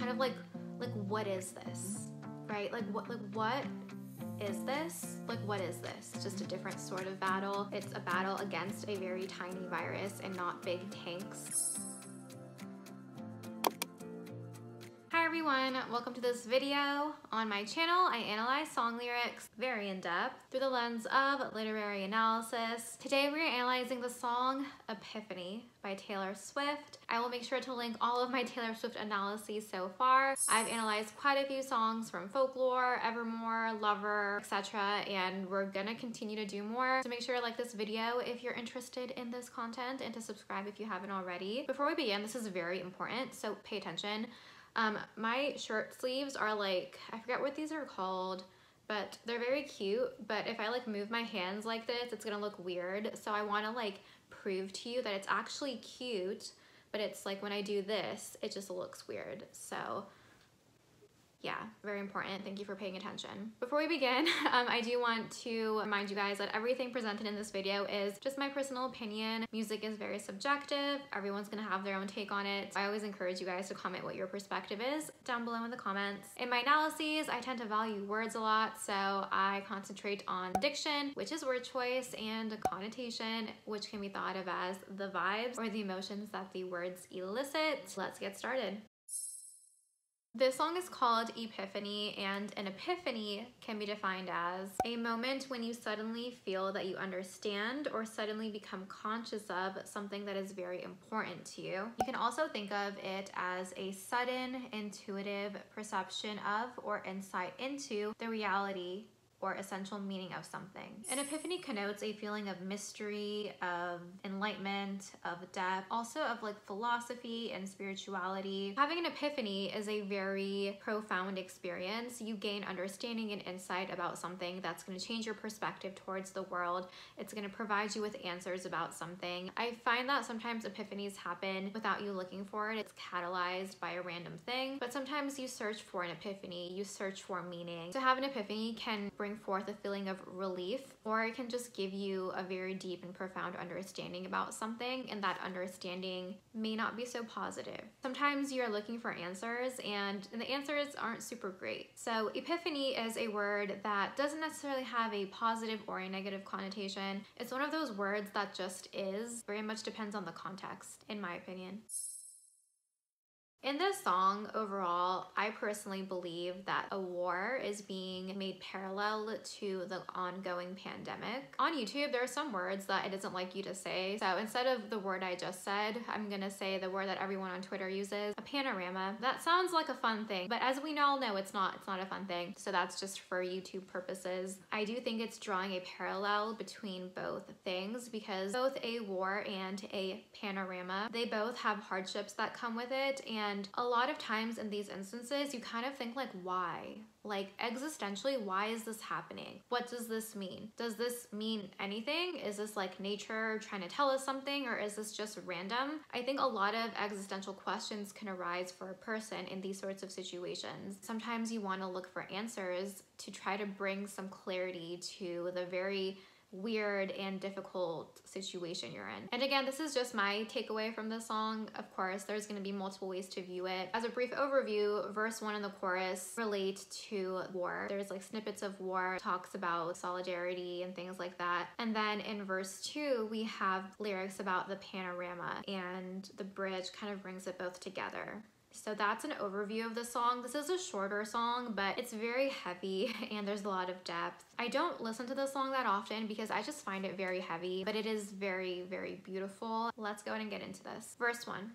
kind of like what is this, right? Like what is this? Like what is this? It's just a different sort of battle. It's a battle against a very tiny virus and not big tanks. Hi everyone, welcome to this video. On my channel, I analyze song lyrics very in depth through the lens of literary analysis. Today we're analyzing the song Epiphany by Taylor Swift. I will make sure to link all of my Taylor Swift analyses so far. I've analyzed quite a few songs from Folklore, Evermore, Lover, etc. and we're gonna continue to do more. So make sure to like this video if you're interested in this content and to subscribe if you haven't already. Before we begin, this is very important, so pay attention. My shirt sleeves are like, I forget what these are called, but they're very cute. But if I like move my hands like this, it's gonna look weird. So I wanna like prove to you that it's actually cute, but it's like when I do this, it just looks weird. So yeah, very important. Thank you for paying attention. Before we begin, I do want to remind you guys that everything presented in this video is just my personal opinion. Music is very subjective. Everyone's gonna have their own take on it. I always encourage you guys to comment what your perspective is down below in the comments. In my analyses, I tend to value words a lot, so I concentrate on diction, which is word choice, and connotation, which can be thought of as the vibes or the emotions that the words elicit. Let's get started. This song is called Epiphany, and an epiphany can be defined as a moment when you suddenly feel that you understand or suddenly become conscious of something that is very important to you. You can also think of it as a sudden, intuitive perception of or insight into the reality or essential meaning of something. An epiphany connotes a feeling of mystery, of enlightenment, of depth, also of like philosophy and spirituality. Having an epiphany is a very profound experience. You gain understanding and insight about something that's going to change your perspective towards the world. It's going to provide you with answers about something. I find that sometimes epiphanies happen without you looking for it. It's catalyzed by a random thing, but sometimes you search for an epiphany, you search for meaning. To have an epiphany can bring forth a feeling of relief, or it can just give you a very deep and profound understanding about something, and that understanding may not be so positive. Sometimes you're looking for answers and the answers aren't super great. So epiphany is a word that doesn't necessarily have a positive or a negative connotation. It's one of those words that just is. Very much depends on the context, in my opinion. In this song, overall, I personally believe that a war is being made parallel to the ongoing pandemic. On YouTube, there are some words that it doesn't like you to say. So instead of the word I just said, I'm gonna say the word that everyone on Twitter uses, a panorama. That sounds like a fun thing, but as we all know, it's not a fun thing. So that's just for YouTube purposes. I do think it's drawing a parallel between both things because both a war and a panorama, they both have hardships that come with it, and a lot of times in these instances, you kind of think like, why? Like existentially, why is this happening? What does this mean? Does this mean anything? Is this like nature trying to tell us something, or is this just random? I think a lot of existential questions can arise for a person in these sorts of situations. Sometimes you want to look for answers to try to bring some clarity to the very weird and difficult situation you're in. And again, this is just my takeaway from this song. Of course, there's going to be multiple ways to view it. As a brief overview, verse 1 and the chorus relate to war. There's like snippets of war, talks about solidarity and things like that. And then in verse 2, we have lyrics about the panorama, and the bridge kind of brings it both together. So that's an overview of the song. This is a shorter song, but it's very heavy and there's a lot of depth. I don't listen to this song that often because I just find it very heavy, but it is very, very beautiful. Let's go ahead and get into this. Verse 1.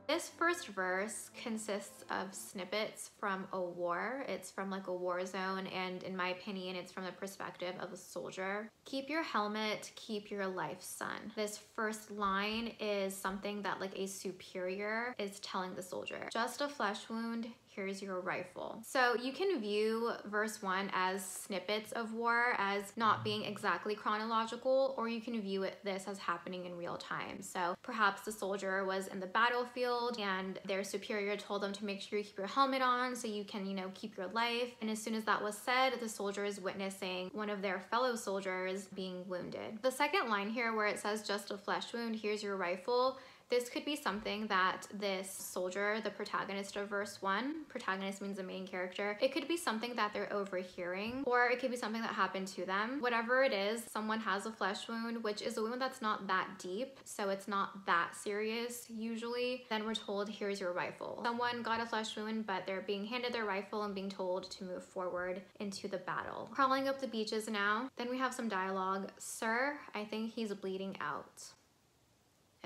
This first verse consists of snippets from a war. It's from like a war zone, and in my opinion, it's from the perspective of a soldier. Keep your helmet, keep your life, son. This first line is something that like a superior is telling the soldier. Just a flesh wound, here's your rifle. So you can view verse 1 as snippets of war, as not being exactly chronological, or you can view this as happening in real time. So perhaps the soldier was in the battlefield and their superior told them to make sure you keep your helmet on so you can, you know, keep your life. And as soon as that was said, the soldier is witnessing one of their fellow soldiers being wounded. The second line here where it says just a flesh wound, here's your rifle, this could be something that this soldier, the protagonist of verse 1, protagonist means the main character, it could be something that they're overhearing, or it could be something that happened to them. Whatever it is, someone has a flesh wound, which is a wound that's not that deep, so it's not that serious usually. Then we're told, here's your rifle. Someone got a flesh wound, but they're being handed their rifle and being told to move forward into the battle. Crawling up the beaches now. Then we have some dialogue. Sir, I think he's bleeding out.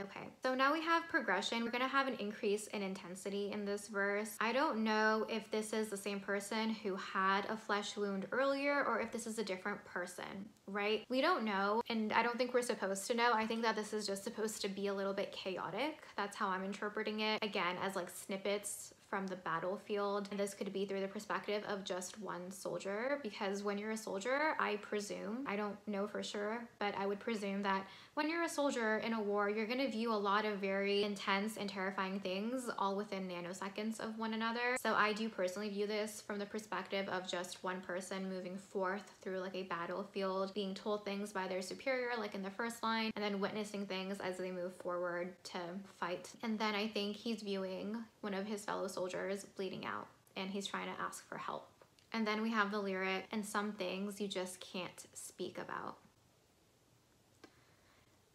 Okay, so now we have progression. We're gonna have an increase in intensity in this verse. I don't know if this is the same person who had a flesh wound earlier or if this is a different person, right? We don't know, and I don't think we're supposed to know. I think that this is just supposed to be a little bit chaotic. That's how I'm interpreting it, again, as like snippets from the battlefield. And this could be through the perspective of just one soldier, because when you're a soldier, I presume, I don't know for sure, but I would presume that when you're a soldier in a war, you're gonna view a lot of very intense and terrifying things all within nanoseconds of one another. So I do personally view this from the perspective of just one person moving forth through like a battlefield, being told things by their superior, like in the first line, and then witnessing things as they move forward to fight. And then I think he's viewing one of his fellow soldiers bleeding out, and he's trying to ask for help. And then we have the lyric, and some things you just can't speak about.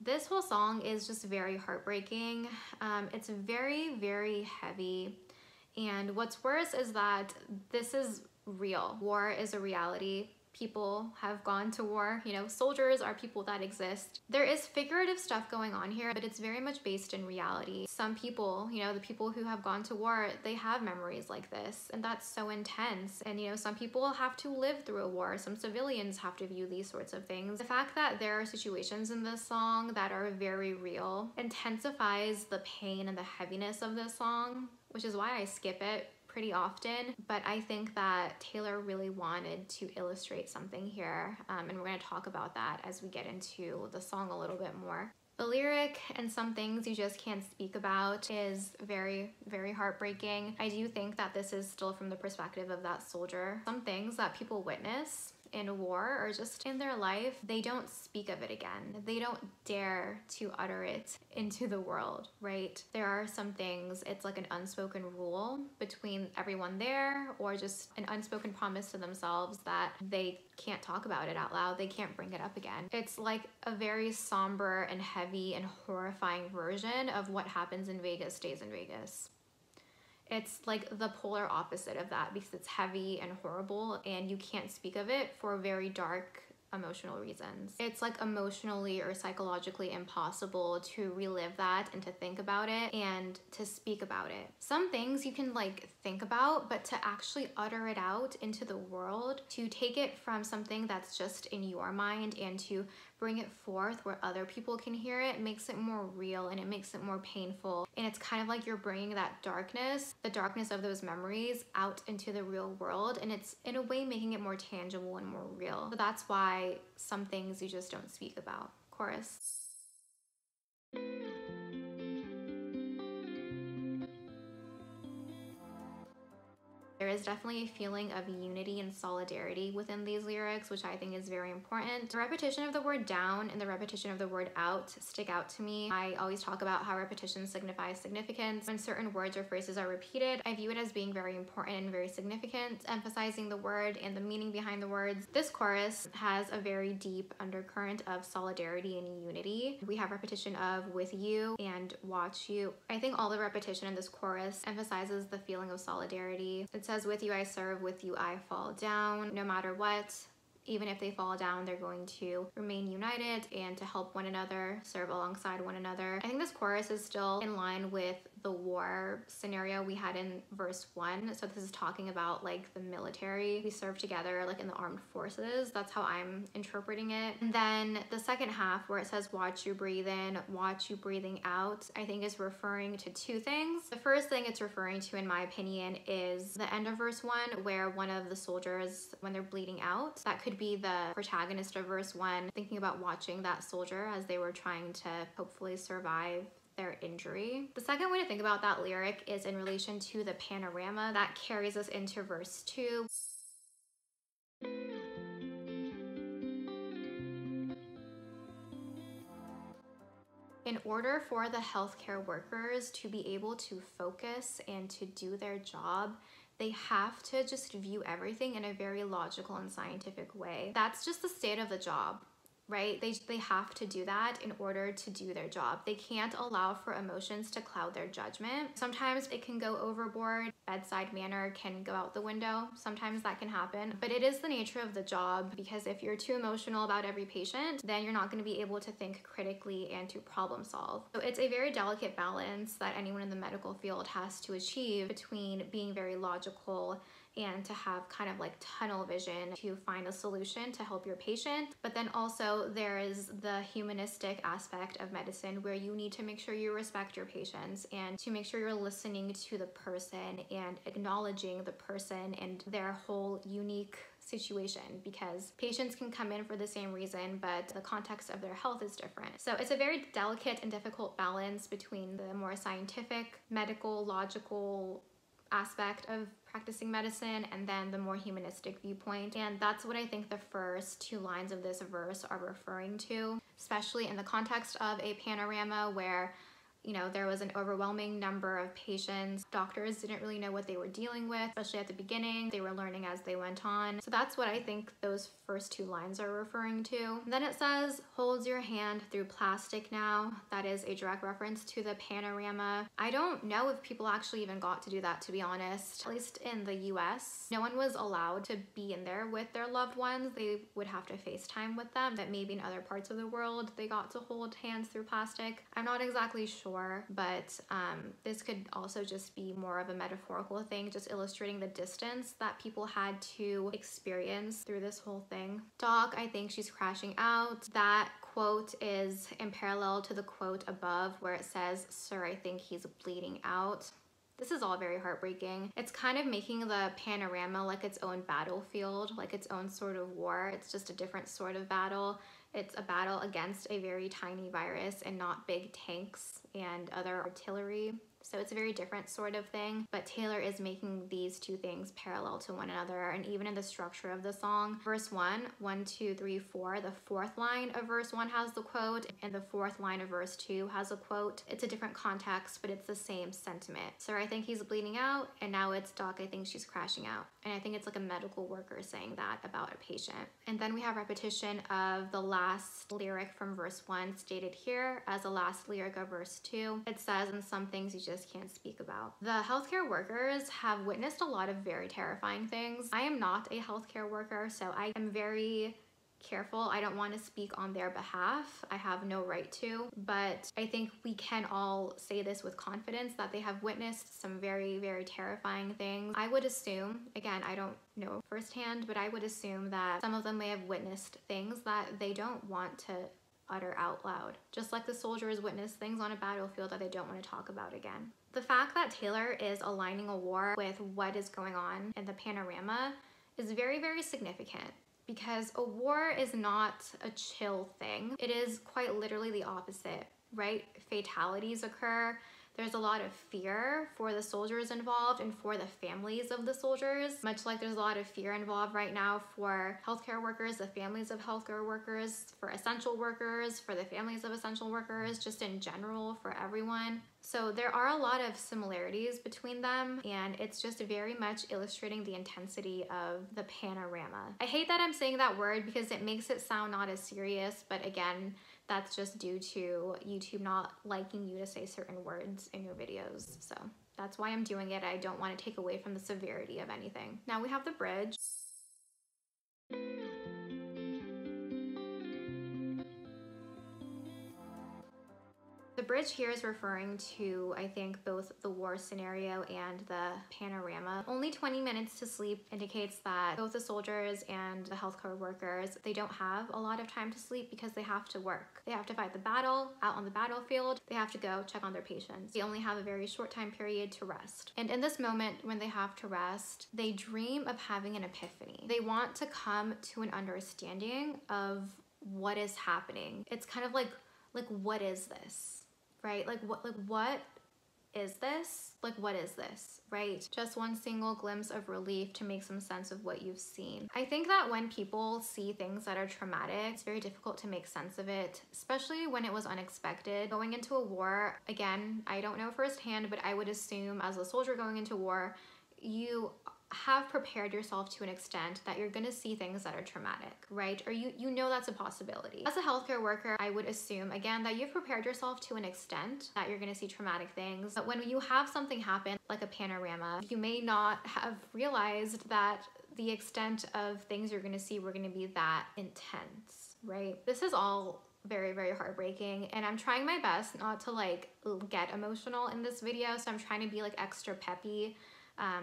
This whole song is just very heartbreaking. It's very, very heavy. And what's worse is that this is real. War is a reality. People have gone to war, you know, soldiers are people that exist. There is figurative stuff going on here, but it's very much based in reality. Some people, you know, the people who have gone to war, they have memories like this, and that's so intense. And, you know, some people have to live through a war. Some civilians have to view these sorts of things. The fact that there are situations in this song that are very real intensifies the pain and the heaviness of this song, which is why I skip it pretty often. But I think that Taylor really wanted to illustrate something here, and we're going to talk about that as we get into the song a little bit more. The lyric, and some things you just can't speak about, is very, very heartbreaking. I do think that this is still from the perspective of that soldier. Some things that people witness in war or just in their life, they don't speak of it again. They don't dare to utter it into the world, right? There are some things, it's like an unspoken rule between everyone there, or just an unspoken promise to themselves that they can't talk about it out loud. They can't bring it up again. It's like a very somber and heavy and horrifying version of what happens in Vegas stays in Vegas. It's like the polar opposite of that, because it's heavy and horrible and you can't speak of it for very dark emotional reasons. It's like emotionally or psychologically impossible to relive that and to think about it and to speak about it. Some things you can like think about, but to actually utter it out into the world, to take it from something that's just in your mind and to bring it forth where other people can hear it, makes it more real and it makes it more painful. And it's kind of like you're bringing that darkness, the darkness of those memories, out into the real world, and it's in a way making it more tangible and more real. So that's why some things you just don't speak about. Chorus. There is definitely a feeling of unity and solidarity within these lyrics, which I think is very important. The repetition of the word down and the repetition of the word out stick out to me. I always talk about how repetition signifies significance. When certain words or phrases are repeated, I view it as being very important and very significant, emphasizing the word and the meaning behind the words. This chorus has a very deep undercurrent of solidarity and unity. We have repetition of with you and watch you. I think all the repetition in this chorus emphasizes the feeling of solidarity. It says, with you I serve, with you I fall down. No matter what, even if they fall down, they're going to remain united and to help one another, serve alongside one another. I think this chorus is still in line with the war scenario we had in verse 1. So this is talking about like the military. We serve together like in the armed forces. That's how I'm interpreting it. And then the second half where it says watch you breathe in, watch you breathing out, I think is referring to two things. The first thing it's referring to, in my opinion, is the end of verse 1 where one of the soldiers, when they're bleeding out, that could be the protagonist of verse 1 thinking about watching that soldier as they were trying to hopefully survive their injury. The second way to think about that lyric is in relation to the panorama that carries us into verse 2. In order for the healthcare workers to be able to focus and to do their job, they have to just view everything in a very logical and scientific way. That's just the state of the job, right? They have to do that in order to do their job. They can't allow for emotions to cloud their judgment. Sometimes it can go overboard. Bedside manner can go out the window. Sometimes that can happen, but it is the nature of the job, because if you're too emotional about every patient, then you're not going to be able to think critically and to problem solve. So it's a very delicate balance that anyone in the medical field has to achieve between being very logical and to have kind of like tunnel vision to find a solution to help your patient. But then also there is the humanistic aspect of medicine where you need to make sure you respect your patients and to make sure you're listening to the person and acknowledging the person and their whole unique situation, because patients can come in for the same reason, but the context of their health is different. So it's a very delicate and difficult balance between the more scientific, medical, logical aspect of practicing medicine and then the more humanistic viewpoint. And that's what I think the first two lines of this verse are referring to, especially in the context of a panorama where, you know, there was an overwhelming number of patients. Doctors didn't really know what they were dealing with, especially at the beginning. They were learning as they went on. So that's what I think those first two lines are referring to. And then it says, holds your hand through plastic now. That is a direct reference to the panorama. I don't know if people actually even got to do that, to be honest. At least in the US, no one was allowed to be in there with their loved ones. They would have to FaceTime with them. But maybe in other parts of the world, they got to hold hands through plastic. I'm not exactly sure, but this could also just be more of a metaphorical thing, just illustrating the distance that people had to experience through this whole thing. Doc, I think she's crashing out. That quote is in parallel to the quote above where it says, sir, I think he's bleeding out. This is all very heartbreaking. It's kind of making the panorama like its own battlefield, like its own sort of war. It's just a different sort of battle. It's a battle against a very tiny virus and not big tanks and other artillery. So it's a very different sort of thing, but Taylor is making these two things parallel to one another. And even in the structure of the song, verse 1, 1, 2, 3, 4, the fourth line of verse 1 has the quote, and the fourth line of verse 2 has a quote. It's a different context, but it's the same sentiment. So I think he's bleeding out, and now it's Doc, I think she's crashing out. And I think it's like a medical worker saying that about a patient. And then we have repetition of the last lyric from verse 1 stated here as the last lyric of verse 2. It says, and some things you just can't speak about. The healthcare workers have witnessed a lot of very terrifying things. I am not a healthcare worker, so I am very careful. I don't want to speak on their behalf. I have no right to, but I think we can all say this with confidence that they have witnessed some very, very terrifying things. I would assume, again, I don't know firsthand, but I would assume that some of them may have witnessed things that they don't want to utter out loud, just like the soldiers witness things on a battlefield that they don't want to talk about again. The fact that Taylor is aligning a war with what is going on in the panorama is very, very significant, because a war is not a chill thing. It is quite literally the opposite, right? Fatalities occur. There's a lot of fear for the soldiers involved and for the families of the soldiers, much like there's a lot of fear involved right now for healthcare workers, the families of healthcare workers, for essential workers, for the families of essential workers, just in general for everyone. So there are a lot of similarities between them, and it's just very much illustrating the intensity of the panorama. I hate that I'm saying that word because it makes it sound not as serious, but again, that's just due to YouTube not liking you to say certain words in your videos. So that's why I'm doing it. I don't want to take away from the severity of anything. Now we have the bridge. The bridge here is referring to, I think, both the war scenario and the panorama. Only 20 minutes to sleep indicates that both the soldiers and the healthcare workers, they don't have a lot of time to sleep because they have to work. They have to fight the battle out on the battlefield. They have to go check on their patients. They only have a very short time period to rest. And in this moment, when they have to rest, they dream of having an epiphany. They want to come to an understanding of what is happening. It's kind of like what is this, right? Like what is this? Like what is this, right? Just one single glimpse of relief to make some sense of what you've seen. I think that when people see things that are traumatic, it's very difficult to make sense of it, especially when it was unexpected. Going into a war, again, I don't know firsthand, but I would assume as a soldier going into war, you have prepared yourself to an extent that you're gonna see things that are traumatic, right? Or you know that's a possibility. As a healthcare worker, I would assume, again, that you've prepared yourself to an extent that you're gonna see traumatic things. But when you have something happen, like a panorama, you may not have realized that the extent of things you're gonna see were gonna be that intense, right? This is all very, very heartbreaking, and I'm trying my best not to like get emotional in this video, so I'm trying to be like extra peppy.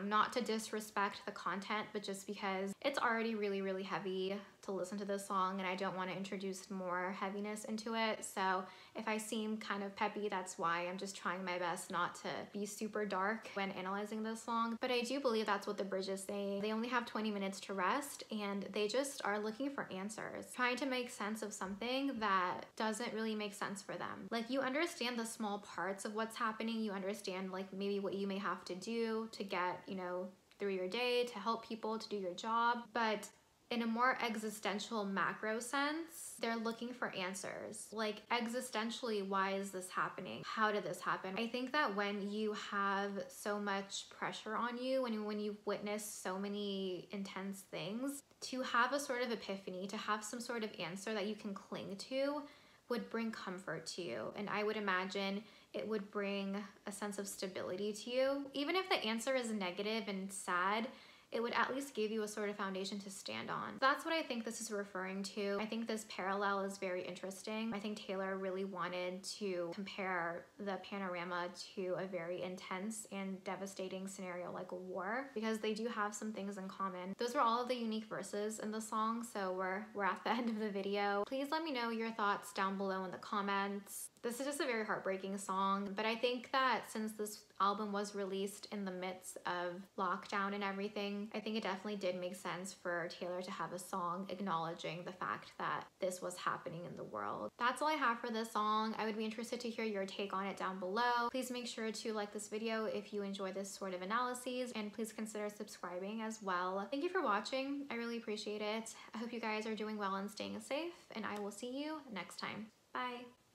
Not to disrespect the content, but just because it's already really, really heavy to listen to this song, and I don't want to introduce more heaviness into it. So if I seem kind of peppy, that's why. I'm just trying my best not to be super dark when analyzing this song. But I do believe that's what the bridge is saying. They only have 20 minutes to rest, and they just are looking for answers, trying to make sense of something that doesn't really make sense for them. Like, you understand the small parts of what's happening. You understand like maybe what you may have to do to get, you know, through your day, to help people, to do your job. But in a more existential macro sense, they're looking for answers. Like, existentially, why is this happening? How did this happen? I think that when you have so much pressure on you, when you've witnessed so many intense things, to have a sort of epiphany, to have some sort of answer that you can cling to, would bring comfort to you. And I would imagine it would bring a sense of stability to you. Even if the answer is negative and sad, it would at least give you a sort of foundation to stand on. That's what I think this is referring to. I think this parallel is very interesting. I think Taylor really wanted to compare the panorama to a very intense and devastating scenario like a war, because they do have some things in common. Those were all of the unique verses in the song, so we're at the end of the video. Please let me know your thoughts down below in the comments. This is just a very heartbreaking song, but I think that since this album was released in the midst of lockdown and everything, I think it definitely did make sense for Taylor to have a song acknowledging the fact that this was happening in the world. That's all I have for this song. I would be interested to hear your take on it down below. Please make sure to like this video if you enjoy this sort of analyses, and please consider subscribing as well. Thank you for watching. I really appreciate it. I hope you guys are doing well and staying safe, and I will see you next time. Bye.